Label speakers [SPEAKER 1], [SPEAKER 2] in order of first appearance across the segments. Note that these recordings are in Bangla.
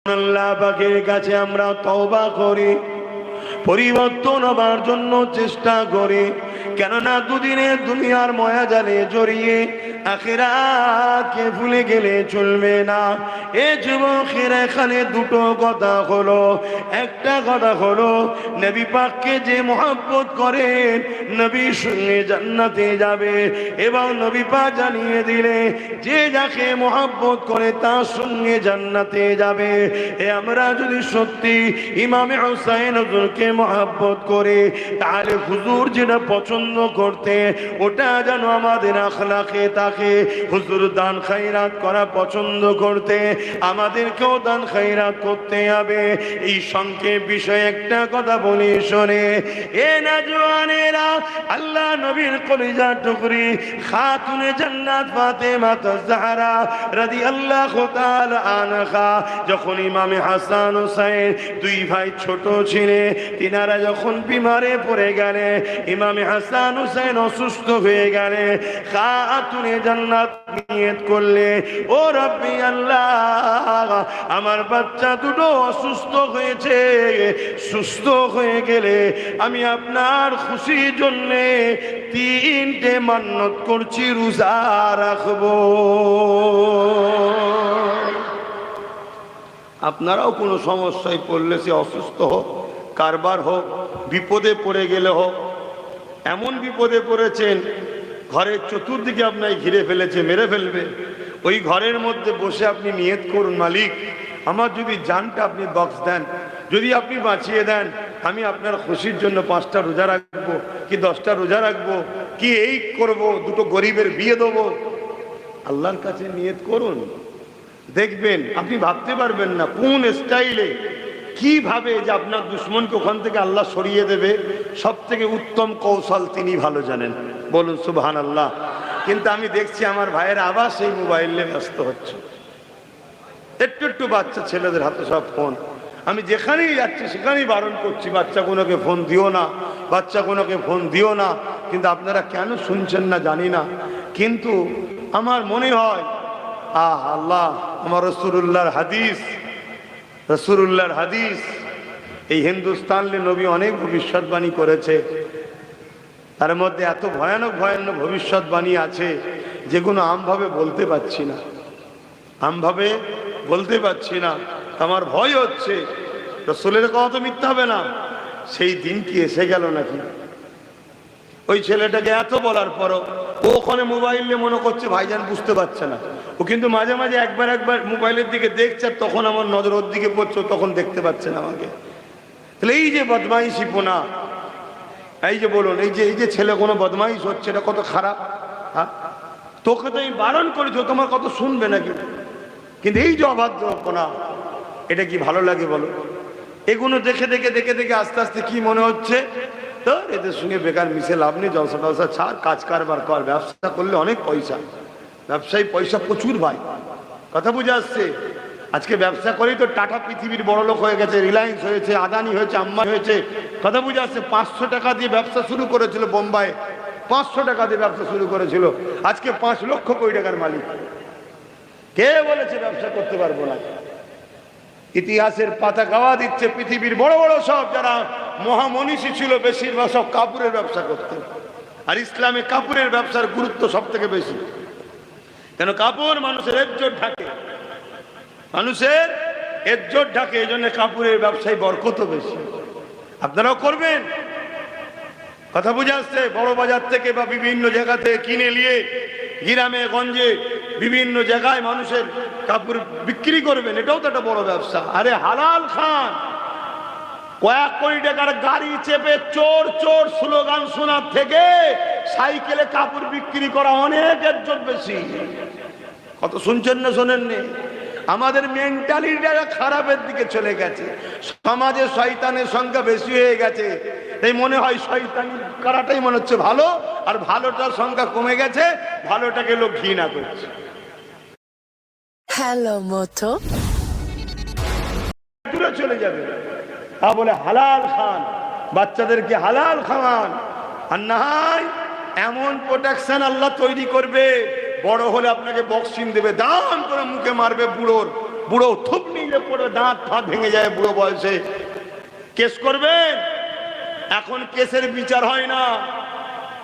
[SPEAKER 1] আল্লাহ পাকের কাছে আমরা তওবা করি, পরিবর্তন হবার জন্য চেষ্টা করি। কেননা দুদিনের দুনিয়ার মায়া জালে জড়িয়ে আখিরাতকে ভুলে গেলে চলবে না। এ যুবকের এখানে দুটো কথা হলো। একটা কথা হলো, নবী পাককে যে মহব্বত করেন নবীর সঙ্গে জান্নাতে যাবে, এবং নবী পাক জানিয়ে দিলে যে যাকে মহব্বত করে তার সঙ্গে জান্নাতে যাবে। এ আমরা যদি সত্যি ইমামে হুসাইন হুজুরকে মহব্বত করে, তাহলে হুজুর যেটা পছন্দ করতে ওটা যেন আমাদের আখলাকে থাকে। হুজুর দান খায়রাত করা পছন্দ করতে, আমাদেরকেও দান খায়রাত করতে হবে। এই সংক্ষেপ বিষয়ে একটা কথা বলি শোনে। এ নওজওয়ানেরা, আল্লাহ নবীর কলিজার টুকরি খাতুনে জান্নাত ফাতেমা জাহরা রাদিয়াল্লাহু তাআলা আনহা যখন ইমামে হাসান হুসাইন দুই ভাই ছোট ছিলেন, তিনারা যখন বিমারে পড়ে গেলে, ইমামে হাসান হুসাইন অসুস্থ হয়ে গেলে, খাতুনে জান্নাত নিয়ত করলে, ও রব্বি আল্লাহ, আমার বাচ্চা দুটো অসুস্থ হয়েছে, সুস্থ হয়ে গেলে আমি আপনার খুশির জন্যে 3টে মান্নত করছি, রোজা রাখবো। আপনারাও কোনো সমস্যায় পড়লে, সে অসুস্থ হোক, কারবার হোক, বিপদে পড়ে গেলে হোক, এমন বিপদে পড়েছেন ঘরের চতুর্দিকে আপনাকে ঘিরে ফেলেছে, মেরে ফেলবে, ওই ঘরের মধ্যে বসে আপনি নিয়ত করুন, মালিক আমার যদি জানটা আপনি বক্স দেন, যদি আপনি বাঁচিয়ে দেন, আমি আপনার খুশির জন্য 5টা রোজা রাখবো, কি 10টা রোজা রাখবো, কি এই করব, দুটো গরিবের বিয়ে দেবো। আল্লাহর কাছে নিয়ত করুন, দেখবেন আপনি ভাবতে পারবেন না কোন স্টাইলে, কিভাবে যে আপনার দুশ্মনকে ওখান থেকে আল্লাহ সরিয়ে দেবে। সব থেকে উত্তম কৌশল তিনি ভালো জানেন, বলুন সুবহানাল্লাহ। কিন্তু আমি দেখছি আমার ভাইয়েরা আবার সেই মোবাইলে ব্যস্ত হচ্ছে। একটু একটু বাচ্চা ছেলেদের হাতে সব ফোন। আমি যেখানেই যাচ্ছি সেখানেই বারণ করছি, বাচ্চা কোনোকে ফোন দিও না, বাচ্চা কোনোকে ফোন দিও না। কিন্তু আপনারা কেন শুনছেন না জানি না, কিন্তু আমার মনে হয় আল্লাহ, আমার রাসূলুল্লাহর হাদিস, রাসূলুল্লাহর হাদিস, এই হিন্দুস্তানে নবী অনেক ভবিষ্যৎবাণী করেছে। তার মধ্যে এত ভয়ানক ভয়ানক ভবিষ্যৎবাণী আছে যেগুলো আমভাবে বলতে পারছি না, আমভাবে বলতে পারছি না। আমার ভয় হচ্ছে রাসূলের কথা তো মিথ্যা হবে না। সেই দিন কি এসে গেল নাকি? ওই ছেলেটাকে এত বলার পরও ও ওখানে মোবাইল নিয়ে মনে করছে ভাইজান বুঝতে পারছে না। ও কিন্তু মাঝে মাঝে একবার মোবাইলের দিকে দেখছে, তখন আমার নজর ওর দিকে পড়ছে, তখন দেখতে পাচ্ছে না আমাকে। তাহলে এই যে বদমাইশি পোনা, এই যে বলুন, এই যে ছেলে কোনো বদমাইশ হচ্ছে, এটা কত খারাপ। হ্যাঁ, তোকে তো আমি বারণ করেছি, তোমার কত শুনবে নাকি? কিন্তু এই যে অবাধ্য পোনা, এটা কি ভালো লাগে বলো? এগুলো দেখে দেখে দেখে দেখে আস্তে আস্তে কি মনে হচ্ছে, তো এদের সঙ্গে বেকার মিশে লাভ নেই, জলসা টলসা ছাড়, কাজ কারবার কর, ব্যবসা করলে অনেক পয়সা, ব্যবসায়ী পয়সা প্রচুর ভাই, কথা বুঝে আসছে। আজকে ব্যবসা করেই তো টাটা পৃথিবীর বড় লোক হয়ে গেছে, রিলায়েন্স হয়েছে, আদানি হয়েছে, আম্বানি হয়েছে, কথা বুঝে আসছে। 500 টাকা দিয়ে ব্যবসা শুরু করেছিল বোম্বাইয়ে, 500 টাকা দিয়ে ব্যবসা শুরু করেছিল, আজকে 5 লক্ষ কোটি টাকার মালিক। কে বলেছে ব্যবসা করতে পারবো না? ইতিহাসের পাতা গাওয়া দিচ্ছে, পৃথিবীর বড় বড় সব যারা মহামনীষী ছিল বেশিরভাগ সব কাপড়ের ব্যবসা করতেন। আর ইসলামে কাপড়ের ব্যবসার গুরুত্ব সব থেকে বেশি, কেন কাপড় মানুষের ইজ্জত ঢাকে, মানুষের ইজ্জত ঢাকে, এই জন্য কাপড়ের ব্যবসায় বরকত বেশি। আপনারাও করবেন, কথা বুঝে আসছে। বড় বাজার থেকে বা বিভিন্ন জায়গা থেকে কিনে নিয়ে গ্রামে গঞ্জে বিভিন্ন জায়গায় মানুষের কাপড় বিক্রি করবেন, এটাও তো একটা বড় ব্যবসা। আরে হালাল খান, কয়েক কোটি টাকার গাড়ি চেপে চোর চোর স্লোগান শোনার থেকে সাইকেলে কাপড় বিক্রি করা অনেক ইজ্জত বেশি। কত শুনছেন না শোনেননি? আমাদের মেন্টালিটিটা খারাপের দিকে চলে গেছে, সমাজে শয়তানের সংখ্যা বেশি হয়ে গেছে, তাই মনে হয় শয়তানি করাটাই মনে হচ্ছে ভালো, আর ভালোটার সংখ্যা কমে গেছে, ভালোটাকে লোক ঘৃণা করছে।
[SPEAKER 2] হ্যালো মোটো
[SPEAKER 1] দূরে চলে যাবে, তা বলে হালাল খান, বাচ্চাদেরকে হালাল খাওয়ান। আর না হয় এমন প্রোটেকশন আল্লাহ তৈরি করবে, বড় হলে আপনাকে বক্সিং দেবে, দাম করে মুখে মারবে বুড়োর, বুড়ো থুপ নিলে পড়ে দাঁত ফাঁত ভেঙে যায় বুড়ো বয়সে। কেস করবেন? এখন কেসের বিচার হয় না।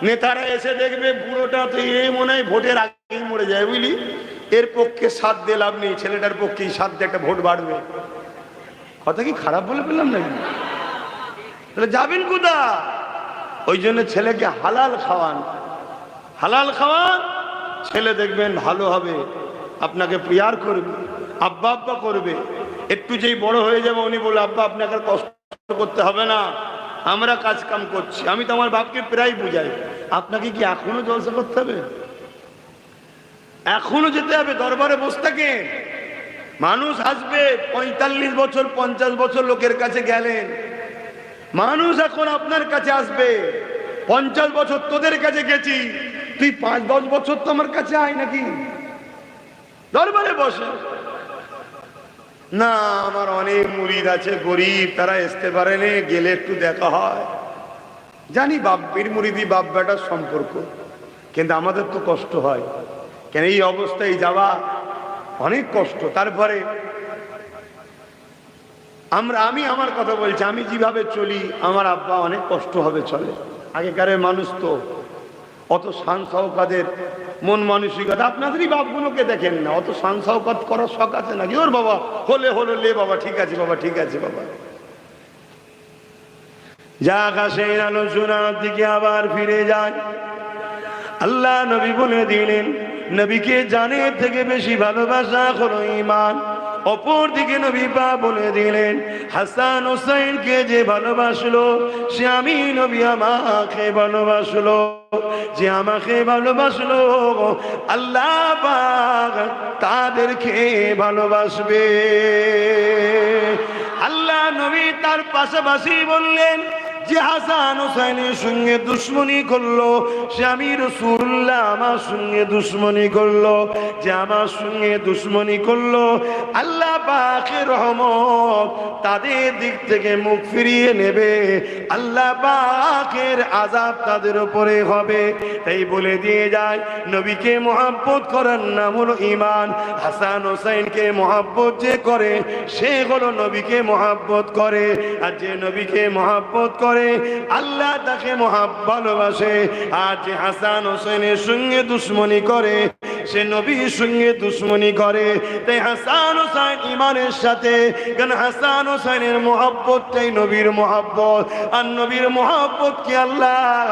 [SPEAKER 1] নেতারা এসে দেখবে বুড়োটা তো এই মনে হয় ভোটের আগেই মরে যায়, বুঝলি, এর পক্ষে সাথ দিয়ে লাভ নেই, ছেলেটার পক্ষেই সাথ দিয়ে একটা ভোট বাড়বে। কথা কি খারাপ বলে ফেললাম নাকি? তাহলে যাবেন কোথা? ওই জন্য ছেলেকে হালাল খাওয়ান, হালাল খাওয়ান, ছেলে দেখবেন ভালো হবে, আপনাকে প্রিয়ার করবে, আব্বা আব্বা করবে। একটু যেই বড় হয়ে যাবে উনি বলে আব্বা আপনাকে আর কষ্ট করতে হবে না, আমরা কাজ কাম করছি। আমি তো আমার বাপকে প্রায় বুঝাই, আপনাকে কি এখনো জলসা করতে হবে? এখনো যেতে হবে দরবারে বসে থাকেন? মানুষ আসবে 45 বছর 50 বছর লোকের কাছে গেলেন, মানুষ এখন আপনার কাছে আসবে। 50 বছর তোদের কাছে গেছি, তুই 5-10 বছর তো আমার কাছে আয় নাকি, দরবারে বসে। না, আমার অনেক মুরিদ আছে গরিব, তারা আসতে পারেনি, গেলে একটু দেখা হয়। জানি বাপ্পির মুরিদি বাপ বেটার সম্পর্ক, কিন্তু আমাদের তো কষ্ট হয়, কেন এই অবস্থায় যাওয়া অনেক কষ্ট। তারপরে আমি আমার কথা বলছি, আমি যেভাবে চলি আমার আব্বা অনেক কষ্ট হবে চলে। আগেকারের মানুষ তো অত শান শওকাতের মন মানসিকতা, আপনাদেরই বাপগুলোকে দেখেন না, অত শান শওকাত করার শখ আছে নাকি? ওর বাবা হলে হলো, লে বাবা ঠিক আছে, বাবা ঠিক আছে বাবা। যাক, আসেন আলোচনার দিকে আবার ফিরে যায়। আল্লাহ নবী বলে দিলেন, নবীকে জানের থেকে বেশি ভালোবাসা হলো ঈমান। অপর দিকে নবী পাক বলে দিলেন, হাসান হোসেনকে যে ভালোবাসলো সে আমি নবী আমাকে ভালোবাসলো, যে আমাকে ভালোবাসলো আল্লাহ পাক তাদেরকে ভালোবাসবে। আল্লাহ নবী তার পাশাপাশি বললেন, যে হাসান হোসেনের সঙ্গে দুশ্মনী করলো সে আমি রাসূলুল্লাহ আমার সঙ্গে দুশ্মনী করলো, যে আমার সঙ্গে দুশ্মনী করলো আল্লাহ পাকের রহমত তাদের দিক থেকে মুখ ফিরিয়ে নেবে, আল্লাহ পাকের আযাব তাদের উপরে হবে। তাই বলে দিয়ে যায়, নবীকে মহব্বত করার নাম হলো ঈমান। হাসান হোসেনকে মহব্বত যে করে সে হলো নবীকে মহব্বত করে, আর যে নবীকে মহব্বত করে আল্লাহ তাকে ভালোবাসে। আর যে হাসান হোসেনের সঙ্গে দুশ্মনী করে সে নবীর সঙ্গে দুশ্মনী করে। তাই হাসান হোসেন ঈমানের সাথে, কারণ হাসান হোসেনের মহব্বতটাই নবীর মহব্বত, আর নবীর মহব্বতকে আল্লাহ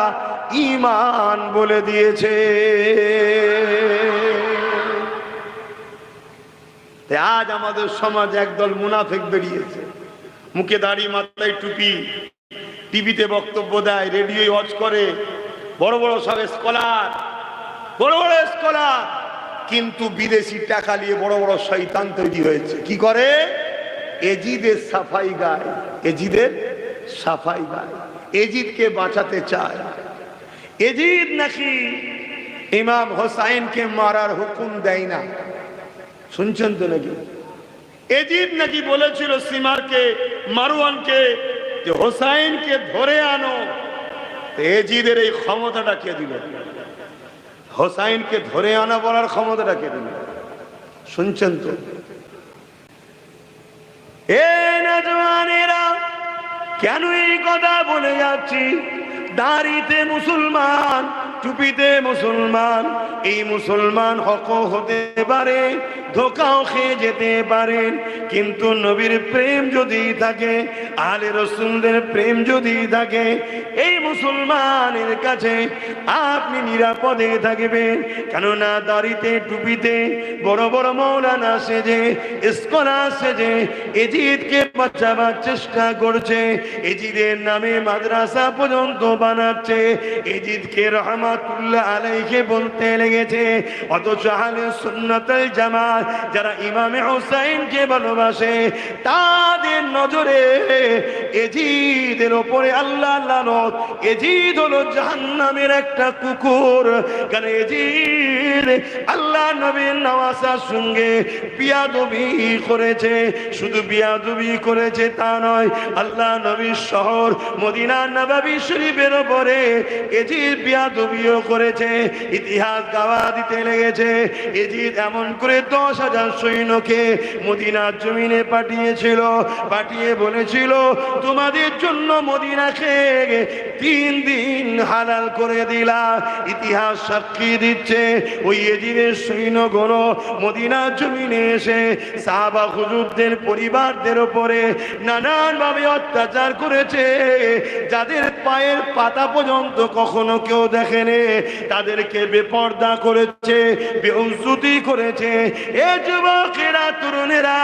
[SPEAKER 1] ঈমান বলে দিয়েছে। আজ আমাদের সমাজে একদল মুনাফিক বেরিয়েছে, মুখে দাড়ি মাথায় টুপি, টিভিতে বক্তব্য দেয়, রেডিও ওয়াচ করে, বড় বড় সব স্কলার, বড় বড় স্কলার, কিন্তু বিদেশি টাকা নিয়ে বড় বড় শয়তান তৈরি হয়েছে। কি করে? এজিদের সাফাই গায়, এজিদের সাফাই গায়, এজিদকে বাঁচাতে চায়। এজিদ নাকি ইমাম হোসাইনকে মারার হুকুম দেয় না, শুনছেন তো নাকি? এজিদ নাকি বলেছিল সিমারকে, মারওয়ানকে, যে হোসাইনকে ধরে আনো। এজিদের এই ক্ষমতাটা কে দিল? হোসাইনকে ধরে আনা বলার ক্ষমতাটা কে দিল? শুনছেন তো? এ নওজওয়ানেরা, কেন এই কথা বলে যাচ্ছি? দাড়িতে মুসলমান, টুপিতে মুসলমান, এই মুসলমান হক হতে পারে, ধোকাও খেয়ে যেতে পারেন, কিন্তু নবীর প্রেম যদি থাকে, আলে রাসূলদের প্রেম যদি থাকে, এই মুসলমানের কাছে আপনি নিরাপদে থাকবেন। কেননা দাড়িতে টুপিতে বড় বড় মৌলানা সেজে, স্কলার সেজে এজিদকে বাঁচাবার চেষ্টা করছে, এজিদের নামে মাদ্রাসা পর্যন্ত বানাচ্ছে, এজিদকে রহমাতুল্লাহ আলাইহি বলতে লেগেছে। অথচ আহলে সুন্নাত ওয়াল জামাত যারা ইমামে হোসেনকে ভালোবাসে তাদের নজরে এজিদের উপরে আল্লাহ লানত। এজিদ হলো জাহান্নামের একটা কুকুর, কারণ এজিদ আল্লাহ নবীর নওয়াসার সঙ্গে বিয়াদবি করেছে। শুধু বিয়াদবি করেছে তা নয়, আল্লাহ নবীর শহর মদিনা নববী শরীফের উপরে এজিদ বিয়াদবিও করেছে। ইতিহাস গাওয়া দিতে লেগেছে, এজিদ এমন করে 10 10,000 সৈন্যকে মদিনার জমিনে পাঠিয়েছিল, পাঠিয়ে বলেছিল তোমাদের জন্য মদিনাকে 3 দিন হালাল করে দিলা। ইতিহাস সাক্ষী দিচ্ছে ওই ইয়াজিদের সৈন্যগণ মদিনার জমিনে এসে সাহাবা হুজুরদের পরিবারদের উপরে নানানভাবে অত্যাচার করেছে। যাদের পায়ের পাতা পর্যন্ত কখনো কেউ দেখেনি তাদেরকে বেপর্দা করেছে, বেউজ্জতি করেছে। এ যুবকেরা, তরুণেরা,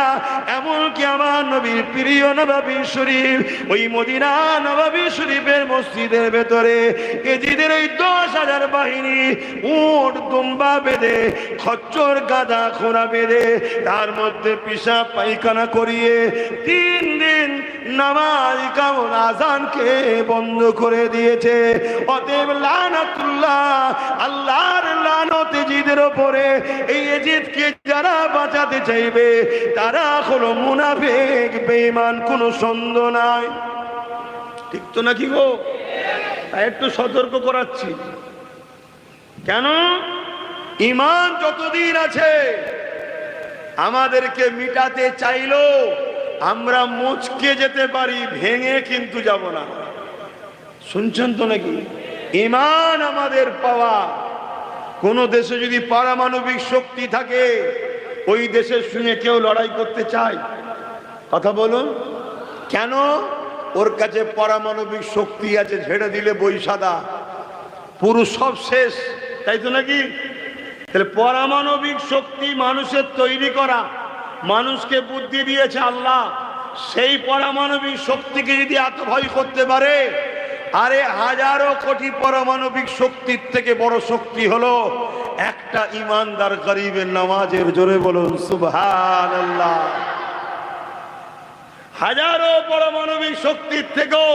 [SPEAKER 1] এমনকি আমার নবীর প্রিয় নববী শরীফ, ওই মদিনা নববী শরীফের মসজিদের ভেতরে ইয়াজিদের এই 10,000 বাহিনী উট দুম্বা বেঁধে, খচ্চর গাধা ঘোড়া বেঁধে, তার মধ্যে পিশাব পায়খানা করিয়ে 3 দিন নামাজ কামন আজানকে বন্ধ করে দিয়েছে। অতএব লানাতুল্লাহ, আল্লাহর লানত ইয়াজিদের উপরে। এই ইয়াজিদকে যারা বাঁচাতে চাইবে তারা হলো মুনাফিক, বেঈমান, কোনো সন্দেহ নাই। ঠিক তো নাকি গো? একটু সতর্ক করাচ্ছি। কেন? ঈমান যতদিন আছে আমাদেরকে মিটাতে চাইলো আমরা মুচকে যেতে পারি, ভেঙে কিন্তু যাব না। শুনছেন তো নাকি? ঈমান আমাদের পাওয়া। কোন দেশে যদি পারমাণবিক শক্তি থাকে ওই দেশের সঙ্গে কেউ লড়াই করতে চায়? কথা বলুন। কেন? ওর কাছে পারমাণবিক শক্তি আছে, ঝেড়ে দিলে বই সাদা, পুরো সব শেষ। তাই তো নাকি? তাহলে পারমাণবিক শক্তি মানুষের তৈরি করা, মানুষকে বুদ্ধি দিয়েছে আল্লাহ। সেই পারমাণবিক শক্তিকে যদি এত ভয় করতে পারে, আরে হাজারো কোটি পারমাণবিক শক্তির থেকে বড় শক্তি হলো একটা ইমানদার গরিবের নামাজের। জোরে বলুন সুবহানাল্লাহ। হাজারো পারমাণবিক শক্তির থেকেও